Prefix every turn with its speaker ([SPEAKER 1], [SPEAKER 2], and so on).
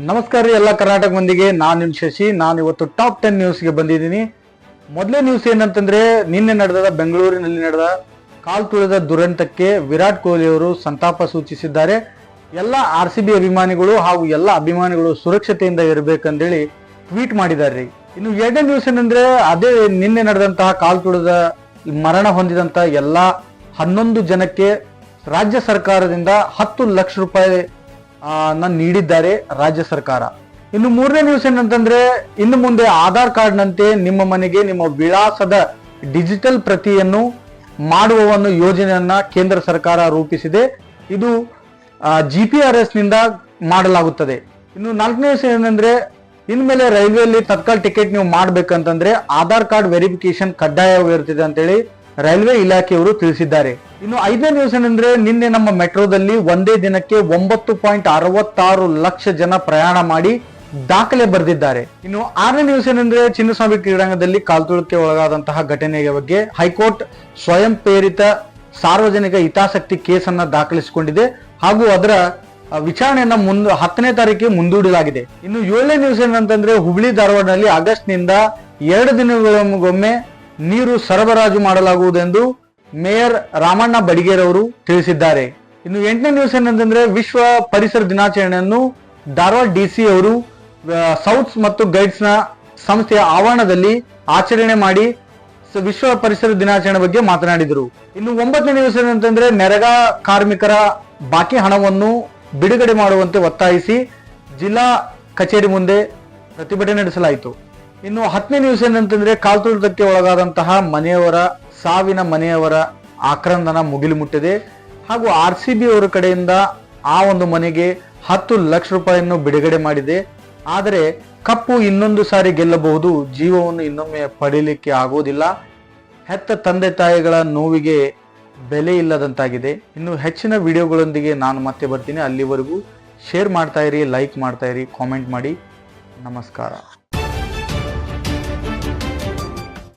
[SPEAKER 1] ನಮಸ್ಕಾರ ರೀ ಎಲ್ಲ ಕರ್ನಾಟಕ ಮಂದಿಗೆ. ನಾನು ನಿಮ್ ಶಶಿ. ನಾನು ಇವತ್ತು ಟಾಪ್ 10 ನ್ಯೂಸ್ಗೆ ಬಂದಿದ್ದೀನಿ. ಮೊದಲೇ ನ್ಯೂಸ್ ಏನಂತಂದ್ರೆ, ನಿನ್ನೆ ನಡೆದ ಬೆಂಗಳೂರಿನಲ್ಲಿ ನಡೆದ ಕಾಲ್ ತುಳಿದ ದುರಂತಕ್ಕೆ ವಿರಾಟ್ ಕೊಹ್ಲಿ ಅವರು ಸಂತಾಪ ಸೂಚಿಸಿದ್ದಾರೆ. ಎಲ್ಲ RCB ಅಭಿಮಾನಿಗಳು ಹಾಗೂ ಎಲ್ಲ ಅಭಿಮಾನಿಗಳು ಸುರಕ್ಷತೆಯಿಂದ ಇರಬೇಕಂತೇಳಿ ಟ್ವೀಟ್ ಮಾಡಿದ್ದಾರೆ. ಇನ್ನು ಎರಡನೇ ನ್ಯೂಸ್ ಏನಂದ್ರೆ, ಅದೇ ನಿನ್ನೆ ನಡೆದಂತಹ ಕಾಲ್ ತುಳಿದ ಮರಣ ಹೊಂದಿದಂತ ಎಲ್ಲ 11 ಜನಕ್ಕೆ ರಾಜ್ಯ ಸರ್ಕಾರದಿಂದ 10 ಲಕ್ಷ ರೂಪಾಯಿ ನೀಡಿದ್ದಾರೆ ರಾಜ್ಯ ಸರ್ಕಾರ. ಇನ್ನು ಮೂರನೇ ನ್ಯೂಸ್ ಏನಂತಂದ್ರೆ, ಇನ್ನು ಮುಂದೆ ಆಧಾರ್ ಕಾರ್ಡ್ ನಂತೆ ನಿಮ್ಮ ಮನೆಗೆ ನಿಮ್ಮ ವಿಳಾಸದ ಡಿಜಿಟಲ್ ಪ್ರತಿಯನ್ನು ಮಾಡುವ ಒಂದು ಯೋಜನೆಯನ್ನ ಕೇಂದ್ರ ಸರ್ಕಾರ ರೂಪಿಸಿದೆ. ಇದು GPRS ನಿಂದ ಮಾಡಲಾಗುತ್ತದೆ. ಇನ್ನು ನಾಲ್ಕನೇ ನ್ಯೂಸ್ ಏನಂದ್ರೆ, ಇನ್ಮೇಲೆ ರೈಲ್ವೆಯಲ್ಲಿ ತತ್ಕಾಲ್ ಟಿಕೆಟ್ ನೀವು ಮಾಡ್ಬೇಕಂತಂದ್ರೆ ಆಧಾರ್ ಕಾರ್ಡ್ ವೆರಿಫಿಕೇಶನ್ ಕಡ್ಡಾಯವಾಗಿರುತ್ತದೆ ಅಂತೇಳಿ ರೈಲ್ವೆ ಇಲಾಖೆಯವರು ತಿಳಿಸಿದ್ದಾರೆ. ಇನ್ನು ಐದನೇ ನ್ಯೂಸ್ ಏನಂದ್ರೆ, ನಿನ್ನೆ ನಮ್ಮ ಮೆಟ್ರೋದಲ್ಲಿ ಒಂದೇ ದಿನಕ್ಕೆ 9.66 ಲಕ್ಷ ಜನ ಪ್ರಯಾಣ ಮಾಡಿ ದಾಖಲೆ ಬರೆದಿದ್ದಾರೆ. ಇನ್ನು ಆರನೇ ನ್ಯೂಸ್ ಏನಂದ್ರೆ, ಚಿನ್ನಸ್ವಾಮಿ ಕ್ರೀಡಾಂಗಣದಲ್ಲಿ ಕಾಲ್ತುಳಿಕೆ ಒಳಗಾದಂತಹ ಘಟನೆಯ ಬಗ್ಗೆ ಹೈಕೋರ್ಟ್ ಸ್ವಯಂ ಪ್ರೇರಿತ ಸಾರ್ವಜನಿಕ ಹಿತಾಸಕ್ತಿ ಕೇಸನ್ನ ದಾಖಲಿಸಿಕೊಂಡಿದೆ ಹಾಗೂ ಅದರ ವಿಚಾರಣೆಯನ್ನ 10ನೇ ತಾರೀಕಿಗೆ ಮುಂದೂಡಲಾಗಿದೆ. ಇನ್ನು ಏಳನೇ ನ್ಯೂಸ್ ಏನಂತಂದ್ರೆ, ಹುಬ್ಳಿ ಧಾರವಾಡನಲ್ಲಿ ಆಗಸ್ಟ್ ನಿಂದ 2 ದಿನಗಳಿಗೊಮ್ಮೆ ನೀರು ಸರಬರಾಜು ಮಾಡಲಾಗುವುದೆಂದು ಮೇಯರ್ ರಾಮಣ್ಣ ಬಡಿಗೇರ್ ಅವರು ತಿಳಿಸಿದ್ದಾರೆ. ಇನ್ನು 8ನೇ ನ್ಯೂಸ್ ಏನಂತಂದ್ರೆ, ವಿಶ್ವ ಪರಿಸರ ದಿನಾಚರಣೆಯನ್ನು ಧಾರವಾಡ DC ಅವರು ಸೌತ್ಸ್ ಮತ್ತು ಗೈಡ್ಸ್ ನ ಸಂಸ್ಥೆಯ ಆವರಣದಲ್ಲಿ ಆಚರಣೆ ಮಾಡಿ ವಿಶ್ವ ಪರಿಸರ ದಿನಾಚರಣೆ ಬಗ್ಗೆ ಮಾತನಾಡಿದರು. ಇನ್ನು 9ನೇ ನ್ಯೂಸ್ ಏನಂತಂದ್ರೆ, ನರೇಗಾ ಕಾರ್ಮಿಕರ ಬಾಕಿ ಹಣವನ್ನು ಬಿಡುಗಡೆ ಮಾಡುವಂತೆ ಒತ್ತಾಯಿಸಿ ಜಿಲ್ಲಾ ಕಚೇರಿ ಮುಂದೆ ಪ್ರತಿಭಟನೆ ನಡೆಸಲಾಯಿತು. ಇನ್ನು 10ನೇ ನ್ಯೂಸ್ ಏನಂತಂದ್ರೆ, ಕಾಲ್ತುಳಿತಕ್ಕೆ ಒಳಗಾದಂತಹ ಮನೆಯವರ ಆಕ್ರಂದನ ಮುಗಿಲು ಮುಟ್ಟಿದೆ ಹಾಗೂ RCB ಅವರ ಕಡೆಯಿಂದ ಆ ಒಂದು ಮನೆಗೆ 10 ಲಕ್ಷ ರೂಪಾಯಿಯನ್ನು ಬಿಡುಗಡೆ ಮಾಡಿದೆ. ಆದರೆ ಕಪ್ಪು ಇನ್ನೊಂದು ಸಾರಿ ಗೆಲ್ಲಬಹುದು, ಜೀವವನ್ನು ಇನ್ನೊಮ್ಮೆ ಪಡೀಲಿಕ್ಕೆ ಆಗೋದಿಲ್ಲ. ಹೆತ್ತ ತಂದೆ ತಾಯಿಗಳ ನೋವಿಗೆ ಬೆಲೆ ಇಲ್ಲದಂತಾಗಿದೆ. ಇನ್ನು ಹೆಚ್ಚಿನ ವಿಡಿಯೋಗಳೊಂದಿಗೆ ನಾನು ಮತ್ತೆ ಬರ್ತೀನಿ. ಅಲ್ಲಿವರೆಗೂ ಶೇರ್ ಮಾಡ್ತಾ ಇರಿ, ಲೈಕ್ ಮಾಡ್ತಾ ಇರಿ, ಕಾಮೆಂಟ್ ಮಾಡಿ. ನಮಸ್ಕಾರ.